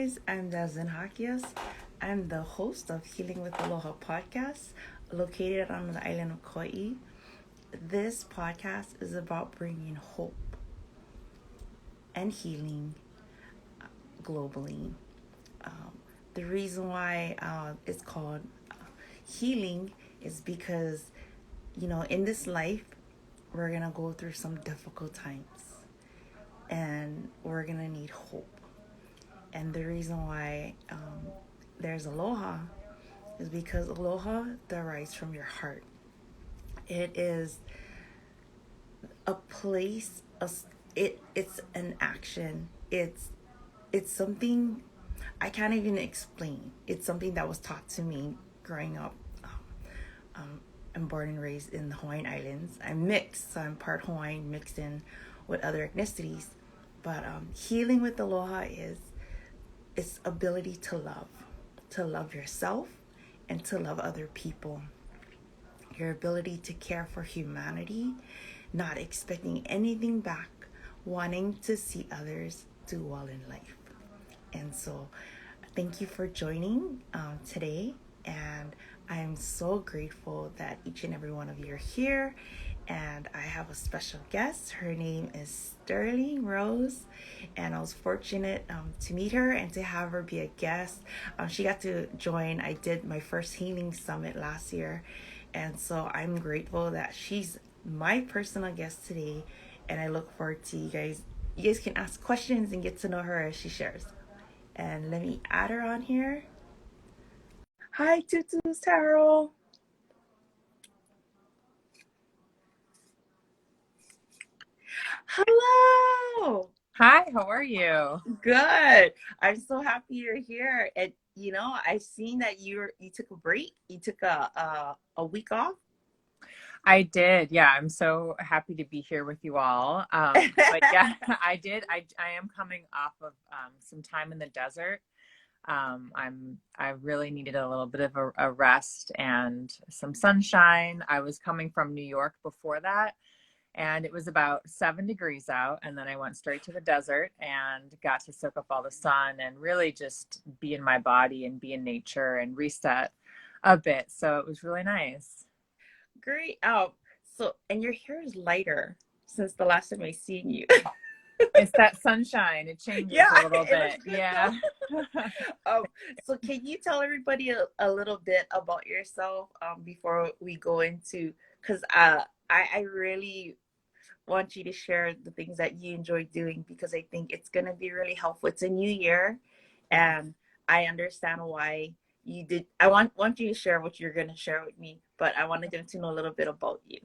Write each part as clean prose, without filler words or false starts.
guys. I'm Deslynn Jaquias. I'm the host of Healing with Aloha podcast, located on the island of Kauai. This podcast is about bringing hope and healing globally. The reason why it's called healing is because, in this life, we're going to go through some difficult times and we're going to need hope. And the reason why there's Aloha is because Aloha derives from your heart. It is a place, it's an action. It's something I can't even explain. It's something that was taught to me growing up. I'm born and raised in the Hawaiian Islands. I'm mixed, so I'm part Hawaiian mixed in with other ethnicities. But healing with Aloha is its ability to love yourself and to love other people. Your ability to care for humanity, not expecting anything back, wanting to see others do well in life. And so thank you for joining today. And I'm so grateful that each and every one of you are here. And I have a special guest. Her name is Sterling Rose. And I was fortunate to meet her and to have her be a guest. She got to join. I did my first healing summit last year. And so I'm grateful that she's my personal guest today. And I look forward to you guys. You guys can ask questions and get to know her as she shares. And let me add her on here. Hi, Tutu's Tarot. Hello. Hi, how are you? Good. I'm so happy you're here. And I've seen that you took a break. You took a week off. I did. Yeah, I'm so happy to be here with you all. But yeah, I did. I am coming off of some time in the desert. I really needed a little bit of a rest and some sunshine. I was coming from New York before that, and it was about 7 degrees out. And then I went straight to the desert and got to soak up all the sun and really just be in my body and be in nature and reset a bit. So it was really nice. Great. And your hair is lighter since the last time I seen you. It's that sunshine. It changes a little bit. Yeah. So can you tell everybody a little bit about yourself before we go into, because I really want you to share the things that you enjoy doing, because I think it's going to be really helpful. It's a new year and I understand why you did. I want you to share what you're going to share with me, but I wanted them to know a little bit about you.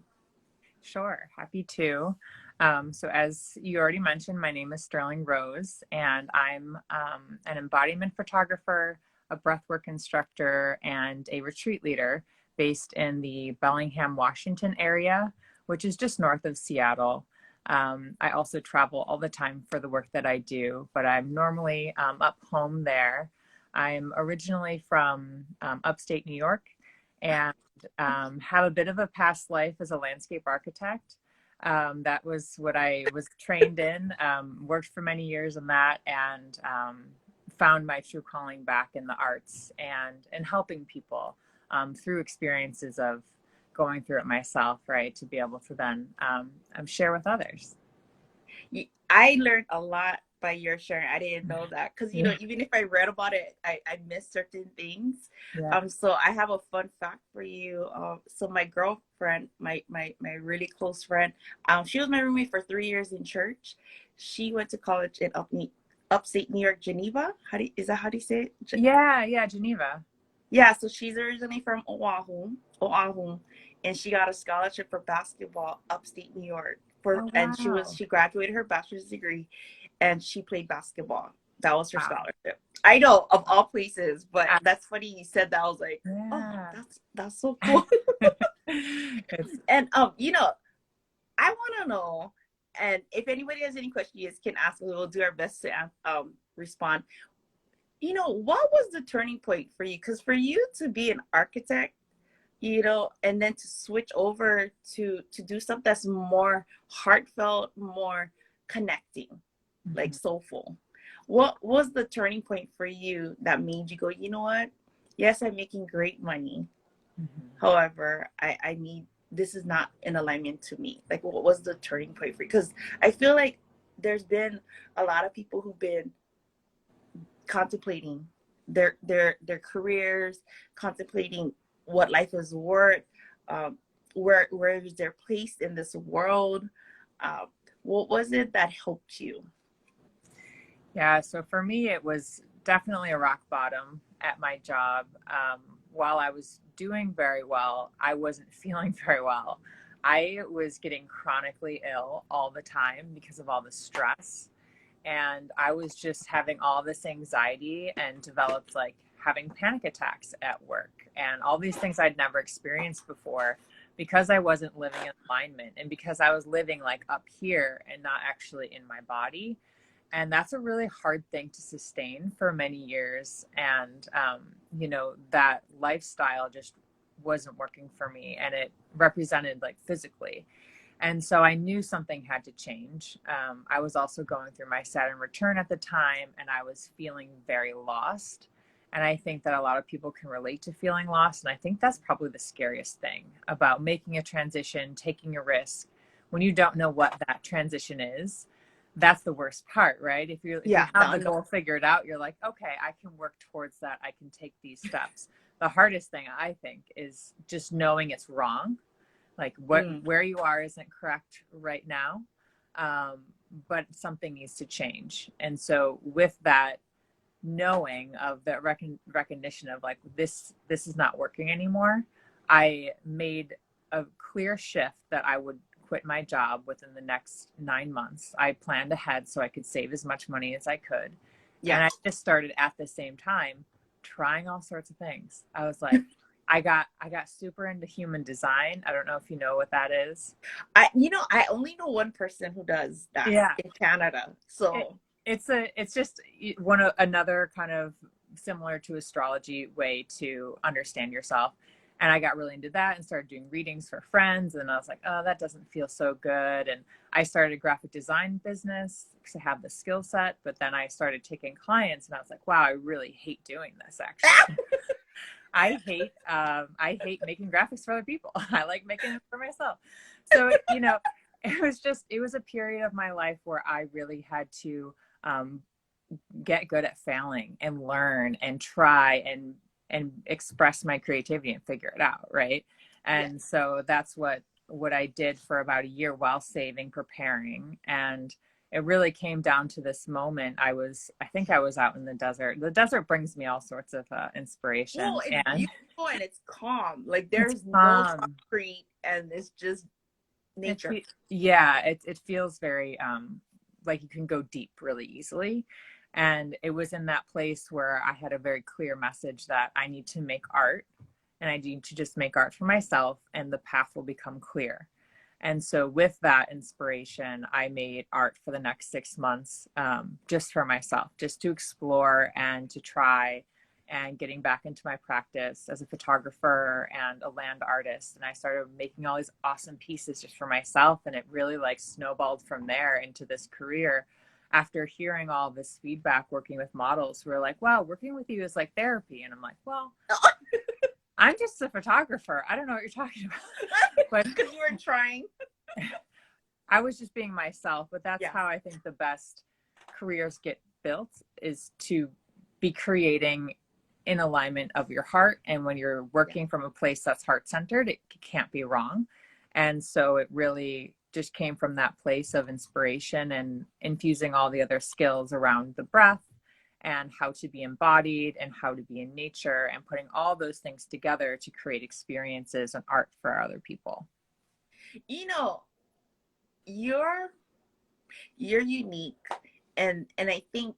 Sure. Happy to. So as you already mentioned, my name is Sterling Rose, and I'm an embodiment photographer, a breathwork instructor, and a retreat leader based in the Bellingham, Washington area, which is just north of Seattle. I also travel all the time for the work that I do, but I'm normally up home there. I'm originally from upstate New York and have a bit of a past life as a landscape architect. That was what I was trained in, worked for many years in that, and found my true calling back in the arts and helping people through experiences of going through it myself, right, to be able to then share with others. I learned a lot by your sharing. I didn't know that, because even if I read about it, I missed certain things. Yeah. So I have a fun fact for you. So my girlfriend, my really close friend, she was my roommate for 3 years in church. She went to college in upstate New York, Geneva. Is that how do you say it? Yeah, Geneva. Yeah, so she's originally from Oahu, and she got a scholarship for basketball upstate New York. And she graduated her bachelor's degree, and she played basketball. That was her scholarship. I know, of all places, but that's funny you said that. I was like, oh, that's so cool. And I want to know, and if anybody has any questions, can ask. We will do our best to respond. What was the turning point for you? Because for you to be an architect, and then to switch over to do something that's more heartfelt, more connecting, like soulful. What was the turning point for you that made you go, you know what? Yes, I'm making great money. However, I need, this is not in alignment to me. Like, what was the turning point for you? Because I feel like there's been a lot of people who've been contemplating their careers, contemplating what life is worth, where is their place in this world. Um, what was it that helped you? Yeah, so for me, it was definitely a rock bottom at my job. While I was doing very well, I wasn't feeling very well. I was getting chronically ill all the time because of all the stress. And I was just having all this anxiety and developed like having panic attacks at work and all these things I'd never experienced before because I wasn't living in alignment and because I was living like up here and not actually in my body. And that's a really hard thing to sustain for many years. And, you know, that lifestyle just wasn't working for me, and it represented like physically. And so I knew something had to change. I was also going through my Saturn return at the time, and I was feeling very lost. And I think that a lot of people can relate to feeling lost. And I think that's probably the scariest thing about making a transition, taking a risk when you don't know what that transition is. That's the worst part, right? If you have the goal figured out, you're like, okay, I can work towards that. I can take these steps. The hardest thing, I think, is just knowing it's wrong. Like where you are isn't correct right now, but something needs to change. And so with that knowing of the recognition of like this is not working anymore, I made a clear shift that I would quit my job within the next 9 months. I planned ahead so I could save as much money as I could. Yeah. And I just started at the same time trying all sorts of things. I was like, I got super into human design. I don't know if you know what that is. I only know one person who does that in Canada. So it's just another kind of similar to astrology way to understand yourself. And I got really into that and started doing readings for friends. And I was like, oh, that doesn't feel so good. And I started a graphic design business because I have the skill set. But then I started taking clients and I was like, wow, I really hate doing this actually. I hate making graphics for other people. I like making it for myself. So, you know, it was a period of my life where I really had to get good at failing and learn and try and express my creativity and figure it out. Right. And so that's what I did for about a year while saving, preparing. And it really came down to this moment. I think I was out in the desert. The desert brings me all sorts of inspiration. Well, it's beautiful and it's calm. Like there's no concrete and it's just nature. It feels very like you can go deep really easily. And it was in that place where I had a very clear message that I need to make art and I need to just make art for myself and the path will become clear. And so with that inspiration, I made art for the next 6 months, just for myself, just to explore and to try and getting back into my practice as a photographer and a land artist. And I started making all these awesome pieces just for myself. And it really like snowballed from there into this career. After hearing all this feedback, working with models who are like, wow, working with you is like therapy. And I'm like, well, I'm just a photographer. I don't know what you're talking about. But because you were trying. I was just being myself. But that's how I think the best careers get built, is to be creating in alignment of your heart. And when you're working from a place that's heart-centered, it can't be wrong. And so it really just came from that place of inspiration and infusing all the other skills around the breath and how to be embodied and how to be in nature and putting all those things together to create experiences and art for other people. You know, you're unique. And I think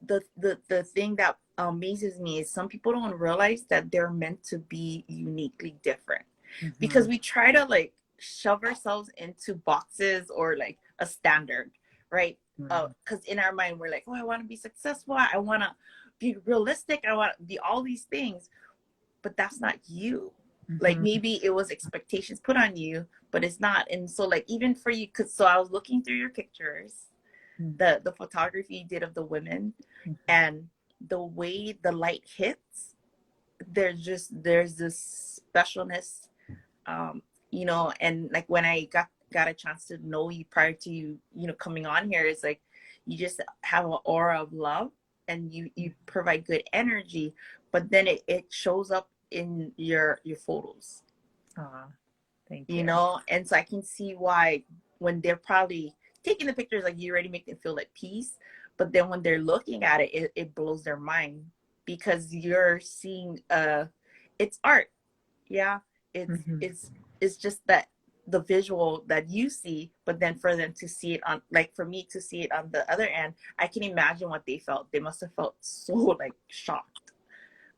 the thing that amazes me is some people don't realize that they're meant to be uniquely different. Mm-hmm. Because we try to like shove ourselves into boxes or like a standard, right? Because in our mind we're like, oh, I want to be successful, I want to be realistic, I want to be all these things, but that's not you. Like maybe it was expectations put on you, but it's not. And so like even for you, because so I was looking through your pictures the photography you did of the women, and the way the light hits, there's this specialness, you know. And like when I got a chance to know you prior to you know coming on here, it's like you just have an aura of love, and you provide good energy, but then it shows up in your photos, Aw, thank you you. know. And so I can see why when they're probably taking the pictures, like you already make them feel at peace, but then when they're looking at it, it blows their mind, because you're seeing it's art. Yeah, it's Mm-hmm. it's it's just that the visual that you see, but then for them to see it on, like for me to see it on the other end, I can imagine what they felt. They must have felt so like shocked,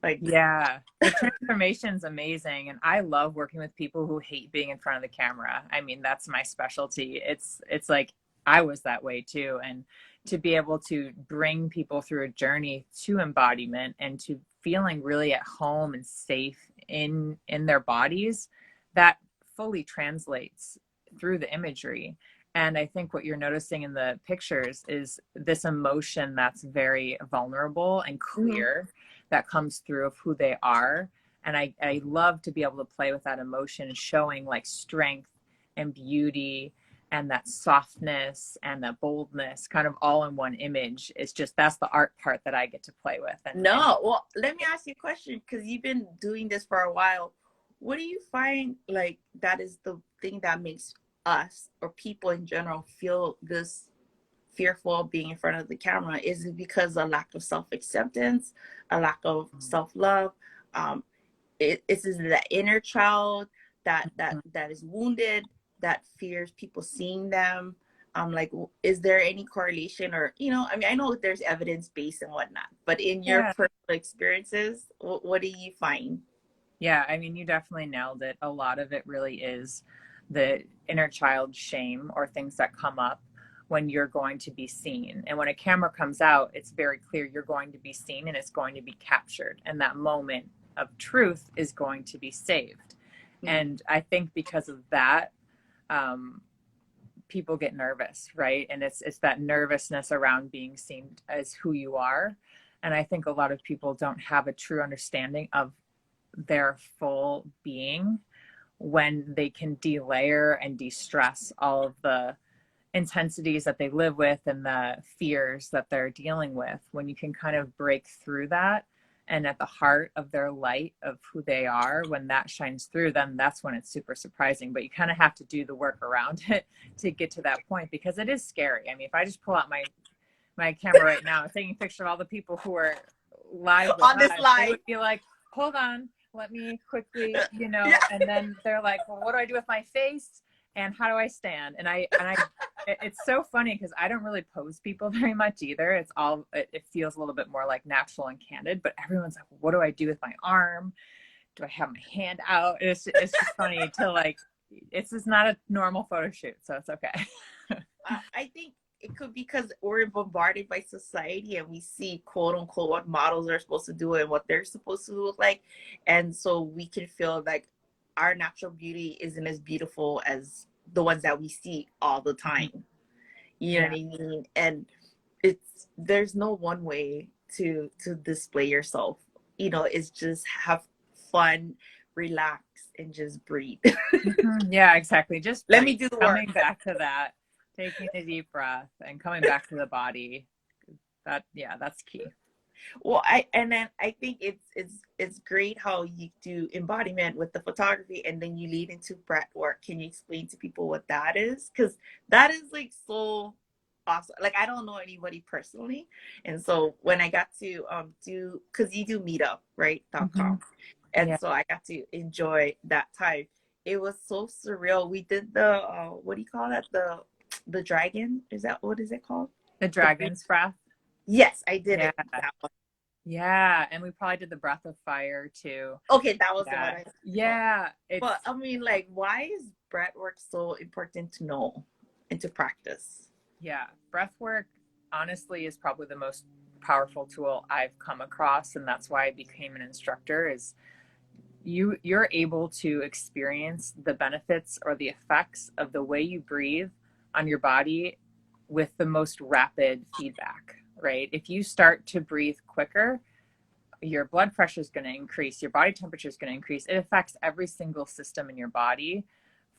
like Yeah, the transformation's amazing. And I love working with people who hate being in front of the camera. I mean, that's my specialty. It's like I was that way too. And to be able to bring people through a journey to embodiment and to feeling really at home and safe in their bodies, that fully translates through the imagery. And I think what you're noticing in the pictures is this emotion that's very vulnerable and mhm. clear, that comes through of who they are. And I love to be able to play with that emotion, showing like strength and beauty and that softness and that boldness kind of all in one image. It's just, that's the art part that I get to play with. And No, well, let me ask you a question, because you've been doing this for a while. What do you find like that is the thing that makes us or people in general feel this fearful of being in front of the camera? Is it because of lack of self-acceptance, a lack of self-love? Is it that inner child that is wounded, that fears people seeing them? Like, is there any correlation, or you know, I mean, I know there's evidence based and whatnot, but in your yeah, personal experiences, what do you find? yeah, I mean, you definitely nailed it. A lot of it really is the inner child shame or things that come up when you're going to be seen. And when a camera comes out, it's very clear you're going to be seen and it's going to be captured. And that moment of truth is going to be saved. Mm. And I think because of that, um, people get nervous, right? And it's that nervousness around being seen as who you are. And I think a lot of people don't have a true understanding of their full being when they can delayer and de-stress all of the intensities that they live with and the fears that they're dealing with. When you can kind of break through that and at the heart of their light of who they are, when that shines through, then that's when it's super surprising. But you kind of have to do the work around it to get to that point, because it is scary. I mean, if I just pull out my camera right now and taking a picture of all the people who are live with On this us, they live. would be like, hold on, let me quickly, Yeah. and then they're like, well, what do I do with my face? And how do I stand? And it's so funny because I don't really pose people very much either. It feels a little bit more like natural and candid, but everyone's like, what do I do with my arm? Do I have my hand out? It's just funny to like, it's just not a normal photo shoot. So it's okay. I think it could be because we're bombarded by society and we see quote unquote what models are supposed to do and what they're supposed to look like. And so we can feel like our natural beauty isn't as beautiful as the ones that we see all the time. You know Yeah. what I mean? And there's no one way to display yourself. You know, it's just have fun, relax, and just breathe. Mhm. Yeah, exactly. Just Let breathe. me do the work. Coming back to that, taking a deep breath and coming back to the body. Yeah, that's key. Well, I think it's great how you do embodiment with the photography, and then you lead into breath work. Can you explain to people what that is? Because that is like so awesome. Like I don't know anybody personally, and so when I got to do, because you do meetup, right, Hmm. .com, and Yeah, so I got to enjoy that time. It was so surreal. We did the what do you call that, the dragon, is that what is it called, the the breathe? dragon's breath. Yes, I did Yeah, it that one. yeah, and we probably did the breath of fire too. Okay, that was the one Yeah, I talked about. yeah. But I mean, like, why is breath work so important to know and to practice? Yeah, breath work honestly is probably the most powerful tool I've come across, and that's why I became an instructor. Is you're able to experience the benefits or the effects of the way you breathe on your body with the most rapid feedback, right? If you start to breathe quicker, your blood pressure is going to increase, your body temperature is going to increase. It affects every single system in your body,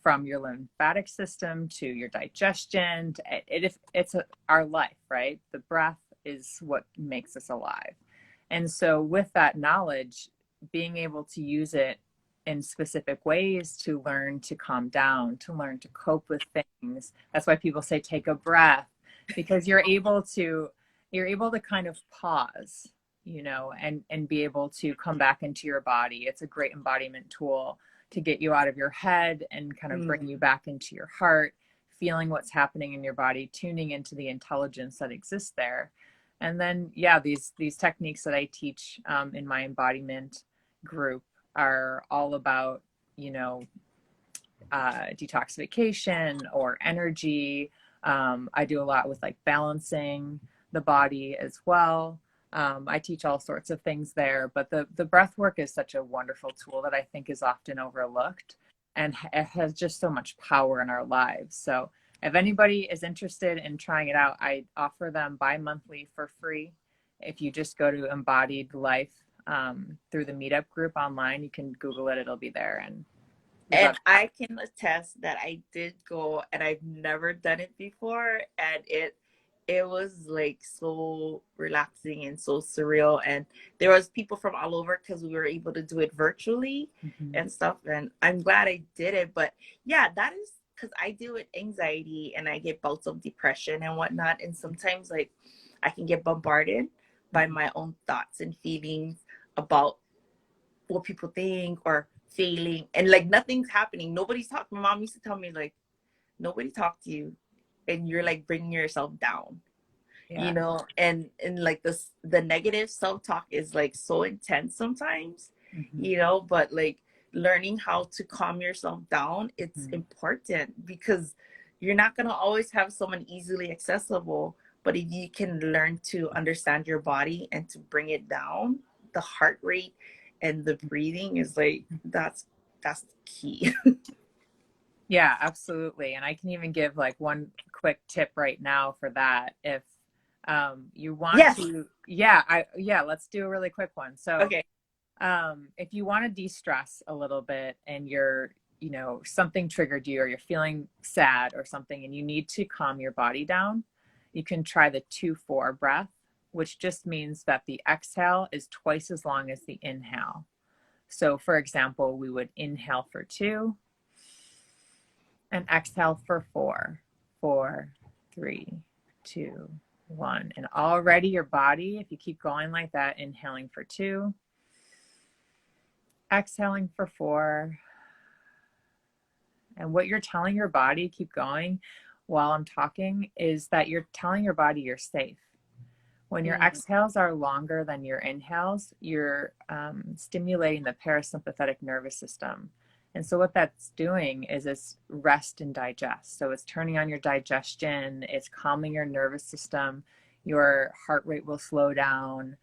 from your lymphatic system to your digestion. It's our life, right? The breath is what makes us alive. And so with that knowledge, being able to use it in specific ways to learn to calm down, to learn to cope with things. That's why people say take a breath, because you're able to kind of pause, and be able to come back into your body. It's a great embodiment tool to get you out of your head and kind of bring you back into your heart, feeling what's happening in your body, tuning into the intelligence that exists there. And then, these techniques that I teach in my embodiment group are all about, detoxification or energy. I do a lot with like balancing the body as well. I teach all sorts of things there, but the breath work is such a wonderful tool that I think is often overlooked, and it has just so much power in our lives. So if anybody is interested in trying it out, I offer them bi-monthly for free. If you just go to Embodied Life through the meetup group online, you can Google it, it'll be there. And I can attest that I did go, and I've never done it before, and it was like so relaxing and so surreal. And there was people from all over because we were able to do it virtually and stuff. And I'm glad I did it. But yeah, that is because I deal with anxiety and I get bouts of depression and whatnot. And sometimes like I can get bombarded by my own thoughts and feelings about what people think or failing, and like nothing's happening. Nobody's talking. My mom used to tell me like, nobody talked to you, and you're like bringing yourself down, and like the negative self-talk is like so intense sometimes, but like learning how to calm yourself down, it's important, because you're not going to always have someone easily accessible. But if you can learn to understand your body and to bring it down, the heart rate and the breathing is like, that's key. Yeah, absolutely. And I can even give like one quick tip right now for that. If you want to, let's do a really quick one. So, Okay. If you want to de-stress a little bit and you're, something triggered you, or you're feeling sad or something, and you need to calm your body down, you can try the 2-4 breath, which just means that the exhale is twice as long as the inhale. So for example, we would inhale for 2 and exhale for 4. 4, 3, 2, 1. And already your body, if you keep going like that, inhaling for 2, exhaling for 4. And what you're telling your body, keep going while I'm talking, is that you're telling your body you're safe. When your exhales are longer than your inhales, you're stimulating the parasympathetic nervous system. And so what that's doing is it's rest and digest. So it's turning on your digestion, it's calming your nervous system, your heart rate will slow down,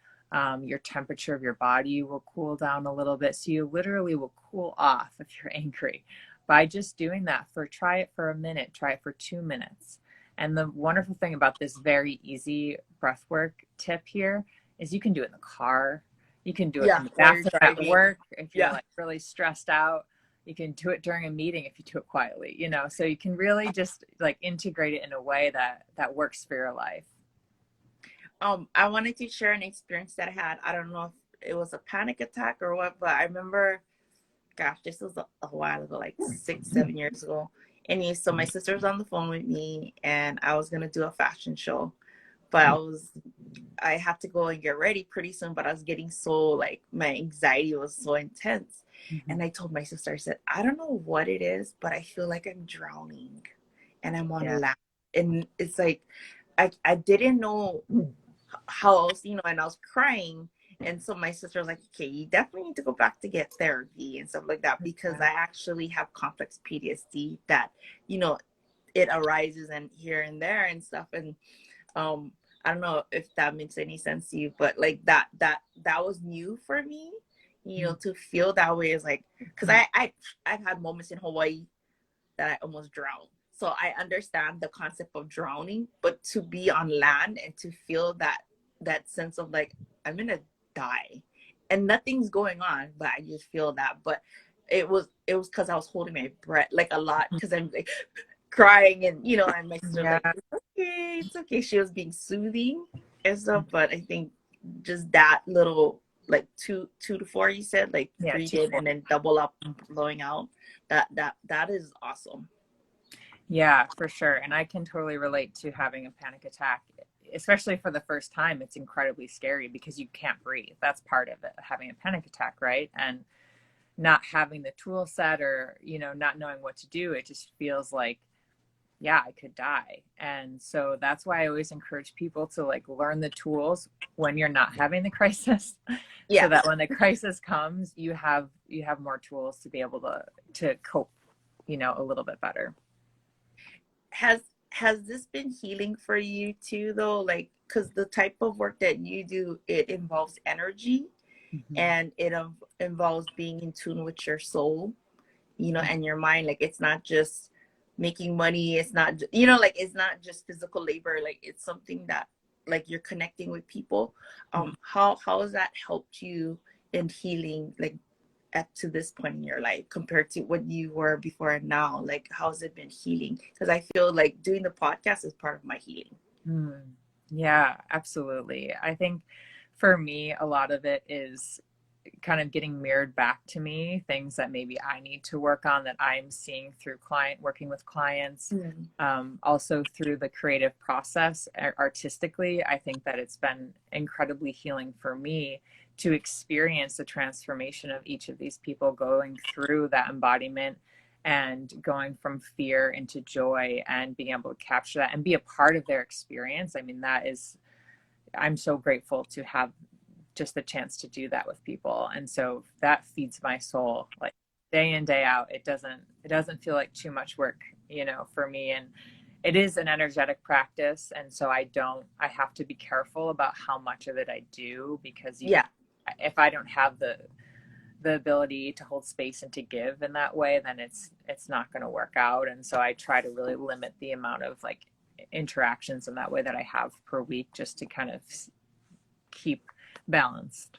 your temperature of your body will cool down a little bit. So you literally will cool off if you're angry by just doing that. Try it for a minute, try it for 2 minutes. And the wonderful thing about this very easy breathwork tip here is you can do it in the car. You can do it in the bathroom at work if you're like really stressed out. You can do it during a meeting if you do it quietly, so you can really just like integrate it in a way that works for your life. I wanted to share an experience that I had. I don't know if it was a panic attack or what, but I remember, gosh, this was a while ago, like 6-7 years ago. And so my sister was on the phone with me, and I was gonna do a fashion show, but I had to go and get ready pretty soon. But I was getting so like, my anxiety was so intense, and I told my sister, I said, I don't know what it is, but I feel like I'm drowning, and I'm on land, and it's like I didn't know how else, and I was crying. And so my sister was like, okay, you definitely need to go back to get therapy and stuff like that, because I actually have complex PTSD that, it arises and here and there and stuff. And I don't know if that makes any sense to you, but like that was new for me, to feel that way is like, because I've had moments in Hawaii that I almost drowned. So I understand the concept of drowning, but to be on land and to feel that sense of like, I'm gonna die and nothing's going on, but I just feel that. But it was because I was holding my breath like a lot, because I'm like crying, and and my sister Yeah. like, it's okay. She was being soothing and stuff, but I think just that little, like two to four, you said, like Yeah. breathe Two, in four. and then double up, blowing out. That is awesome. Yeah, for sure. And I can totally relate to having a panic attack, especially for the first time. It's incredibly scary because you can't breathe. That's part of it, having a panic attack, right? And not having the tool set, or, not knowing what to do, it just feels like, yeah, I could die. And so that's why I always encourage people to like learn the tools when you're not having the crisis, so Yeah. that when the crisis comes, you have more tools to be able to cope, a little bit better. Has this been healing for you too, though? Like, because the type of work that you do, it involves energy, Mm-hmm. and it involves being in tune with your soul, and your mind. Like, it's not just making money. It's not, like, it's not just physical labor. Like, it's something that, like, you're connecting with people. How has that helped you in healing, like, at to this point in your life compared to what you were before and now? Like, how's it been healing? Because I feel like doing the podcast is part of my healing. Mm. Yeah, absolutely. I think for me, a lot of it is kind of getting mirrored back to me, things that maybe I need to work on that I'm seeing through working with clients. Mm. Also through the creative process, artistically, I think that it's been incredibly healing for me to experience the transformation of each of these people going through that embodiment and going from fear into joy, and being able to capture that and be a part of their experience. I mean, I'm so grateful to have just the chance to do that with people. And so that feeds my soul, like, day in, day out. It doesn't feel like too much work, for me. And it is an energetic practice. And so I have to be careful about how much of it I do, because Yeah. if I don't have the ability to hold space and to give in that way, then it's not going to work out. And so I try to really limit the amount of like interactions in that way that I have per week, just to kind of keep balanced.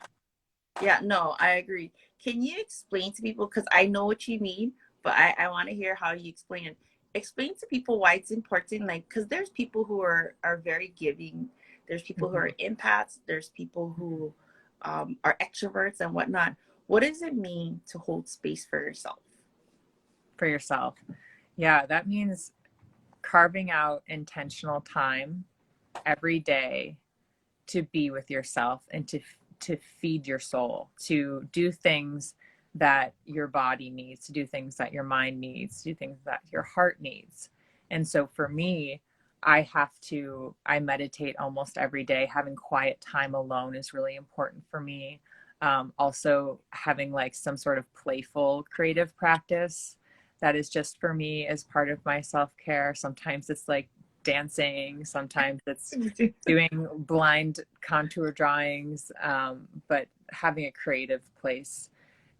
Yeah, no, I agree. Can you explain to people, because I know what you mean, but I want to hear how you explain it. Explain to people why it's important, like, because there's people who are very giving, there's people who Mm-hmm. are empaths, there's people who are extroverts and whatnot. What does it mean to hold space for yourself? For yourself. Yeah, that means carving out intentional time every day to be with yourself, and to feed your soul, to do things that your body needs, to do things that your mind needs, to do things that your heart needs. And so for me, I meditate almost every day. Having quiet time alone is really important for me. Also having like some sort of playful creative practice that is just for me as part of my self-care. Sometimes it's like dancing, sometimes it's doing blind contour drawings, but having a creative place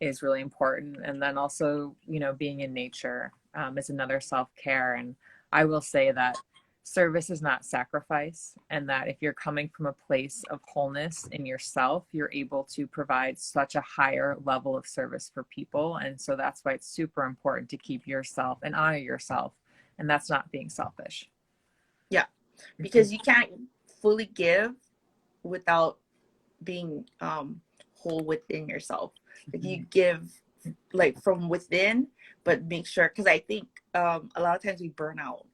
is really important. And then also, being in nature is another self-care. And I will say that service is not sacrifice, and that if you're coming from a place of wholeness in yourself, you're able to provide such a higher level of service for people. And so that's why it's super important to keep yourself and honor yourself. And that's not being selfish. Yeah, because you can't fully give without being whole within yourself. Like, you give like from within, but make sure, because I think a lot of times we burn out,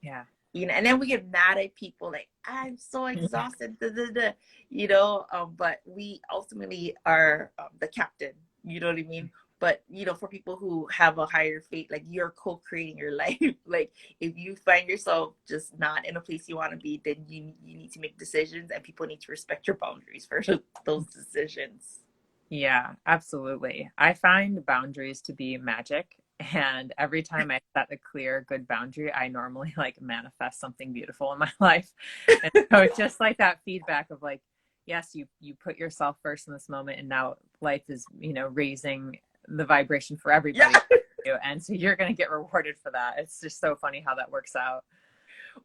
Yeah. and then we get mad at people like, I'm so exhausted, da, da, da, but we ultimately are the captain, you know what I mean? But for people who have a higher faith, like, you're co-creating your life. Like, if you find yourself just not in a place you want to be, then you need to make decisions, and people need to respect your boundaries for those decisions. Yeah, absolutely. I find boundaries to be magic. And every time I set a clear, good boundary, I normally like manifest something beautiful in my life. And so it's just like that feedback of like, yes, you put yourself first in this moment, and now life is, raising the vibration for everybody. Yeah. you. And so you're going to get rewarded for that. It's just so funny how that works out.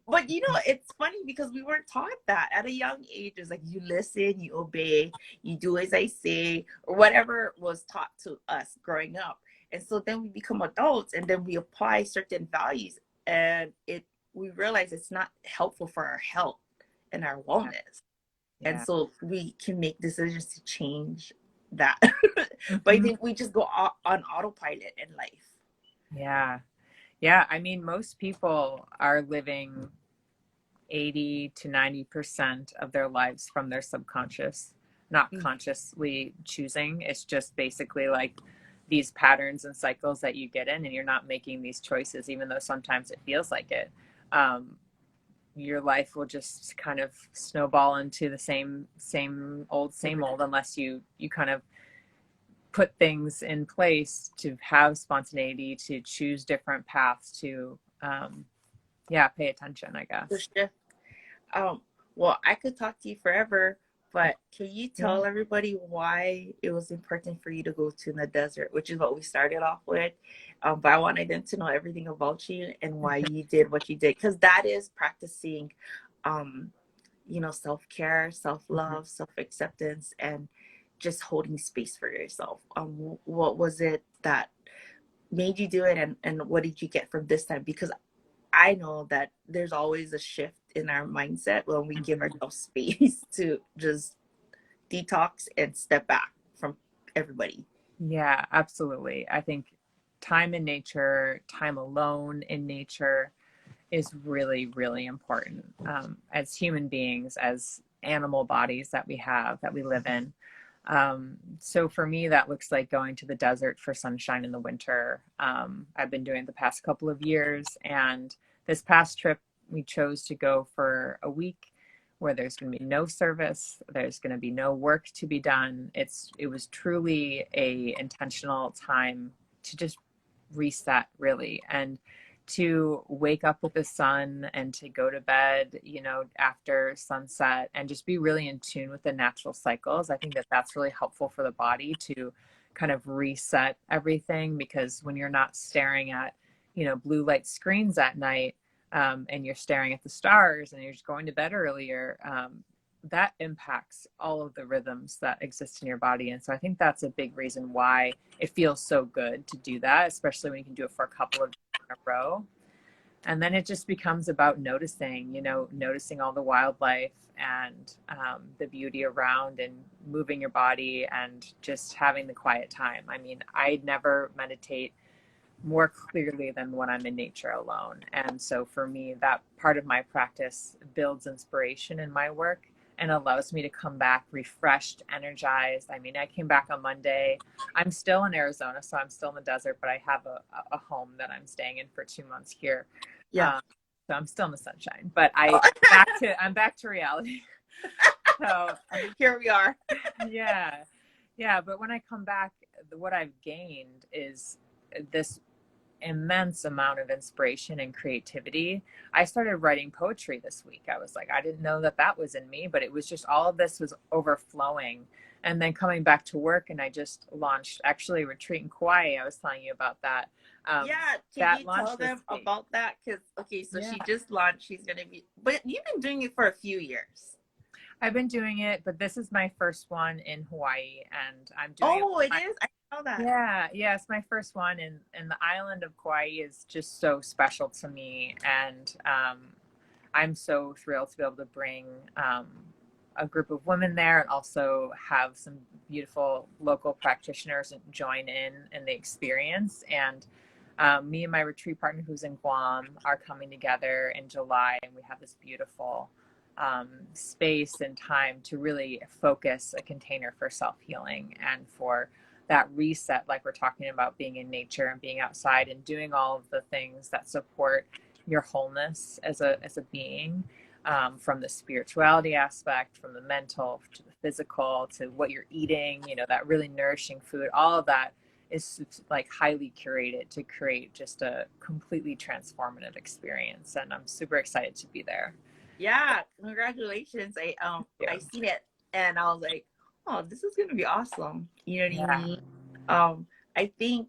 But you know, it's funny because we weren't taught that at a young age. It's like you listen, you obey, you do as I say, or whatever was taught to us growing up. And so then we become adults and then we apply certain values and we realize it's not helpful for our health and our wellness. And Yeah. so we can make decisions to change that. But I Mhm. think we just go on autopilot in life. Yeah. Yeah. I mean, most people are living 80 to 90% of their lives from their subconscious, not consciously choosing. It's just basically like these patterns and cycles that you get in, and you're not making these choices, even though sometimes it feels like it. Your life will just kind of snowball into the same old unless you kind of put things in place to have spontaneity, to choose different paths, to pay attention, I The guess. shift. Well, I could talk to you forever, but can you Yeah. tell everybody why it was important for you to go to the desert, which is what we started off with? But I wanted them to know everything about you and why you did what you did, because that is practicing, um, self-care, Mhm. self-love, self-acceptance, and just holding space for yourself. What was it that made you do it, and what did you get from this time? Because I know that there's always a shift in our mindset when we give Mhm. ourselves space to just detox and step back from everybody. Yeah, absolutely. I think time in nature, time alone in nature is really, really important as human beings, as animal bodies that we have, that we live in. So for me, that looks like going to the desert for sunshine in the winter. I've been doing it the past couple of years, and this past trip, we chose to go for a week where there's going to be no service, there's going to be no work to be done. It was truly a intentional time to just reset, really, and to wake up with the sun and to go to bed, after sunset, and just be really in tune with the natural cycles. I think that that's really helpful for the body to kind of reset everything, because when you're not staring at, blue light screens at night, and you're staring at the stars and you're just going to bed earlier, that impacts all of the rhythms that exist in your body. And so I think that's a big reason why it feels so good to do that, especially when you can do it for a couple of days in a row. And then it just becomes about noticing all the wildlife and the beauty around, and moving your body and just having the quiet time. I mean, I never meditate more clearly than when I'm in nature alone. And so for me, that part of my practice builds inspiration in my work and allows me to come back refreshed, energized. I mean, I came back on Monday. I'm still in Arizona, so I'm still in the desert, but I have a home that I'm staying in for 2 months here. Yeah. Um, so I'm still in the sunshine, but I'm back to reality. So Here we are. yeah, yeah. But when I come back, what I've gained is this immense amount of inspiration and creativity. I started writing poetry this week. I was like, I didn't know that that was in me, but it was just all of this was overflowing. And then coming back to work, and I just launched actually a retreat in Kauai. I was telling you about that. Um, Yeah. Can that you tell launched this them week. about that? Because, okay, so Yeah. she just launched. She's going to be, but you've been doing it for a few years. I've been doing it, but this is my first one in Hawaii, and I'm doing it. Oh, it is? I know that. Yeah, it's my first one, and the island of Kauai is just so special to me, and I'm so thrilled to be able to bring a group of women there, and also have some beautiful local practitioners join in the experience. And me and my retreat partner, who's in Guam, are coming together in July, and we have this beautiful space and time to really focus a container for self-healing and for that reset, like we're talking about, being in nature and being outside and doing all of the things that support your wholeness as a being, from the spirituality aspect, from the mental to the physical, to what you're eating, that really nourishing food. All of that is like highly curated to create just a completely transformative experience, and I'm super excited to be there. Yeah. Congratulations. I Yeah. seen it and I was like, oh, this is going to be awesome. You know what I Yeah. mean? I think,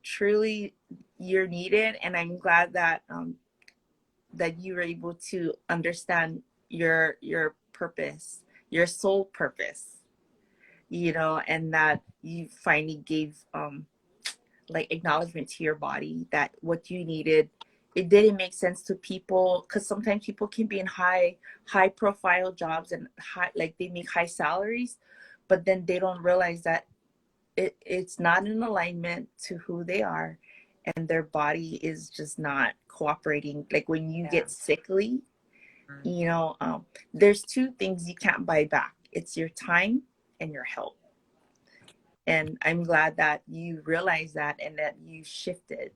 truly you're needed. And I'm glad that that you were able to understand your purpose, your soul purpose, and that you finally gave like acknowledgement to your body that what you needed. It didn't make sense to people, because sometimes people can be in high profile jobs and like they make high salaries, but then they don't realize that it's not in alignment to who they are, and their body is just not cooperating. Like when you get sickly, there's two things you can't buy back. It's your time and your health. And I'm glad that you realized that and that you shifted.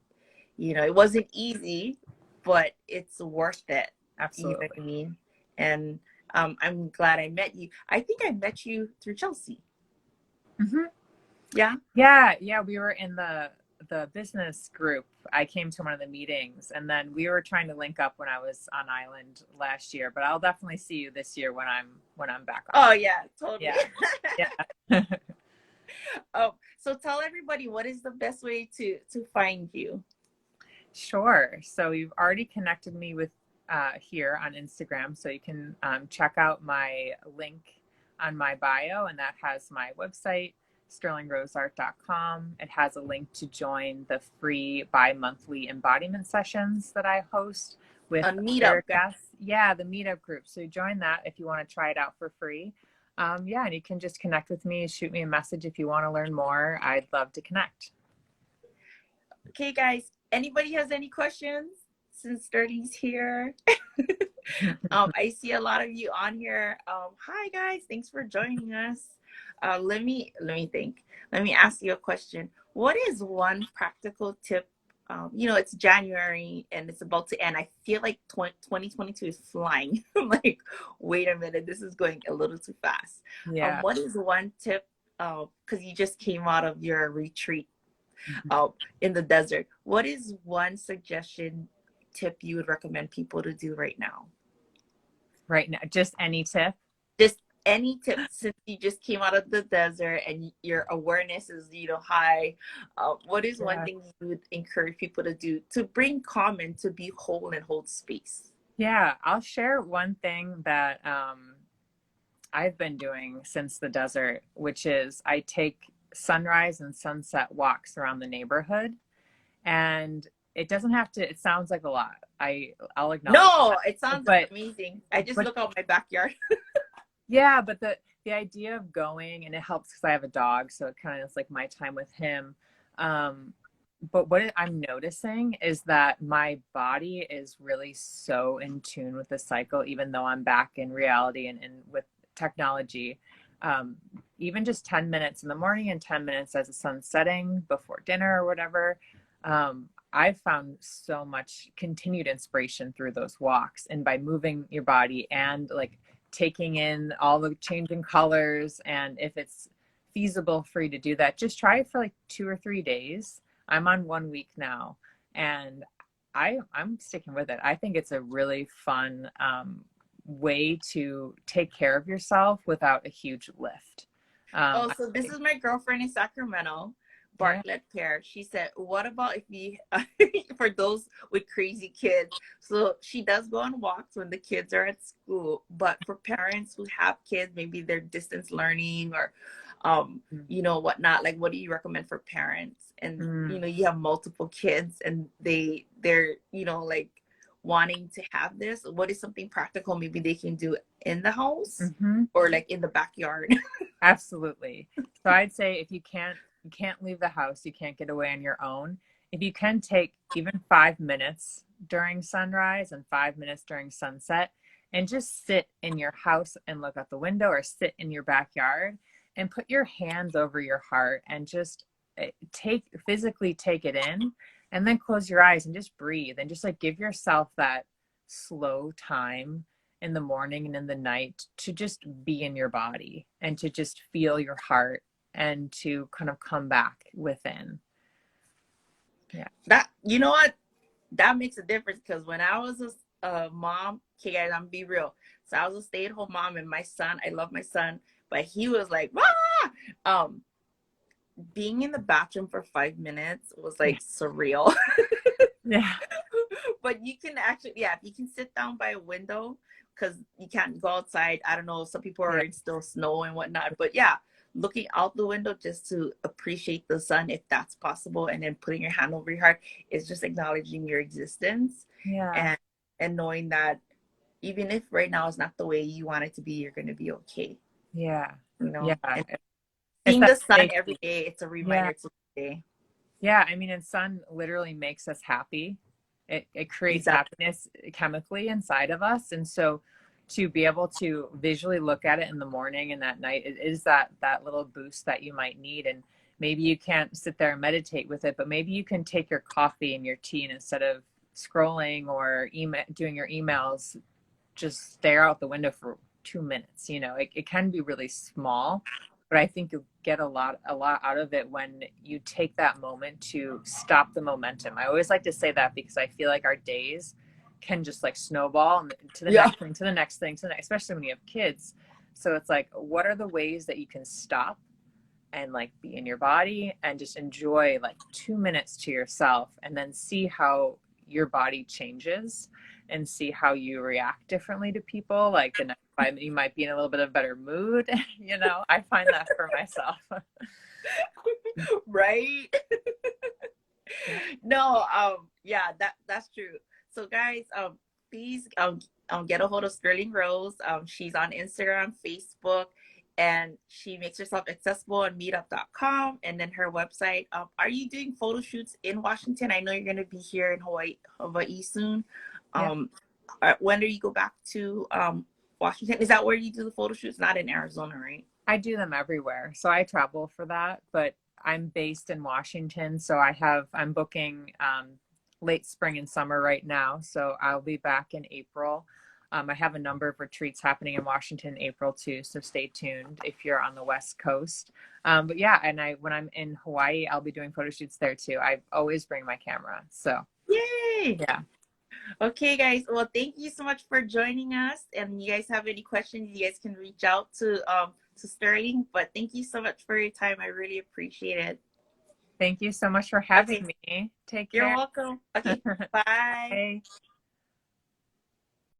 It wasn't easy, but it's worth it. Absolutely. You know what I mean? And I'm glad I met you. I think I met you through Chelsea. Mm-hmm. Yeah. We were in the business group. I came to one of the meetings, and then we were trying to link up when I was on island last year. But I'll definitely see you this year when I'm back on. Oh yeah, totally. Yeah. Oh, so tell everybody, what is the best way to find you? Sure. So you've already connected me with here on Instagram, so you can check out my link on my bio, and that has my website, sterlingroseart.com. It has a link to join the free bi-monthly embodiment sessions that I host with a meetup guests. Yeah, the meetup group. So you join that if you want to try it out for free. And you can just connect with me, shoot me a message if you want to learn more. I'd love to connect. Okay, guys, anybody has any questions since Sterling's here? I see a lot of you on here. Hi guys, thanks for joining us. Let me think. Let me ask you a question. What is one practical tip? It's January and it's about to end. I feel like 2022 is flying. I'm like, wait a minute, this is going a little too fast. Yeah. What is one tip? Because you just came out of your retreat in the desert. What is one suggestion tip you would recommend people to do right now? Right now, just any tip? Just any tip, since you just came out of the desert and your awareness is high. What is one thing you would encourage people to do to bring calm and to be whole and hold space? Yeah, I'll share one thing that I've been doing since the desert, which is I take sunrise and sunset walks around the neighborhood, and it doesn't have to, it sounds like a lot. I'll acknowledge that. It sounds amazing. I just look out my backyard. Yeah, but the idea of going, and it helps because I have a dog, so it kind of is like my time with him. But what I'm noticing is that my body is really so in tune with the cycle, even though I'm back in reality and with technology. Even just 10 minutes in the morning and 10 minutes as the sun's setting before dinner or whatever. I've found so much continued inspiration through those walks, and by moving your body and like taking in all the changing colors. And if it's feasible for you to do that, just try it for like 2 or 3 days. I'm on 1 week now, and I'm sticking with it. I think it's a really fun way to take care of yourself without a huge lift. So this is my girlfriend in Sacramento, Bartlett Pear. She said, what about if we, for those with crazy kids, so she does go on walks when the kids are at school, but for parents who have kids, maybe they're distance learning or, whatnot, like, what do you recommend for parents? And, you have multiple kids and they're, like wanting to have this. What is something practical maybe they can do in the house or like in the backyard? Absolutely. So I'd say if you can't leave the house, you can't get away on your own. If you can take even 5 minutes during sunrise and 5 minutes during sunset and just sit in your house and look out the window, or sit in your backyard and put your hands over your heart and just physically take it in, and then close your eyes and just breathe and just like give yourself that slow time in the morning and in the night to just be in your body and to just feel your heart and to kind of come back within. Yeah. That, you know what? That makes a difference, because when I was a mom, okay guys, I'm be real. So I was a stay-at-home mom, and my son, I love my son, but he was like, Wah! being in the bathroom for 5 minutes was like surreal. Yeah. But you can actually, yeah, if you can sit down by a window, because you can't go outside. I don't know, some people are Yeah. in still snow and whatnot, but yeah, looking out the window just to appreciate the sun if that's possible, and then putting your hand over your heart is just acknowledging your existence, Yeah. and knowing that even if right now is not the way you want it to be, you're going to be okay, Yeah. you know. Yeah. And It's seeing that the sun every safety. day, it's a Yeah. reminder to stay. Yeah. I mean, and sun literally makes us happy. It creates Exactly. happiness chemically inside of us. And so to be able to visually look at it in the morning and at night, it is that little boost that you might need. And maybe you can't sit there and meditate with it, but maybe you can take your coffee and your tea, and instead of scrolling or doing your emails, just stare out the window for 2 minutes. It can be really small, but I think you'll get a lot out of it when you take that moment to stop the momentum. I always like to say that because I feel like our days can just like snowball to the Yeah. next thing, to the next thing, to the next, especially when you have kids. So it's like, what are the ways that you can stop and like be in your body and just enjoy like 2 minutes to yourself, and then see how your body changes and see how you react differently to people. Like the next 5 minutes, you might be in a little bit of better mood. I find that for myself. Right. Yeah. No, yeah, that's true. So guys, please get a hold of Sterling Rose. She's on Instagram, Facebook, and she makes herself accessible on meetup.com, and then her website. Are you doing photo shoots in Washington? I know you're gonna be here in Hawaii soon. Yeah. When do you go back to Washington? Is that where you do the photo shoots? Not in Arizona, right? I do them everywhere. So I travel for that, but I'm based in Washington. So I'm booking late spring and summer right now. So I'll be back in April. I have a number of retreats happening in Washington in April too. So stay tuned if you're on the West Coast. But yeah, and when I'm in Hawaii, I'll be doing photo shoots there too. I always bring my camera. So Yay! yeah. Okay, guys. Well, thank you so much for joining us. And you guys have any questions, you guys can reach out to Sterling. But thank you so much for your time. I really appreciate it. Thank you so much for having Okay, me. Take you're care. welcome. Okay, bye. Bye.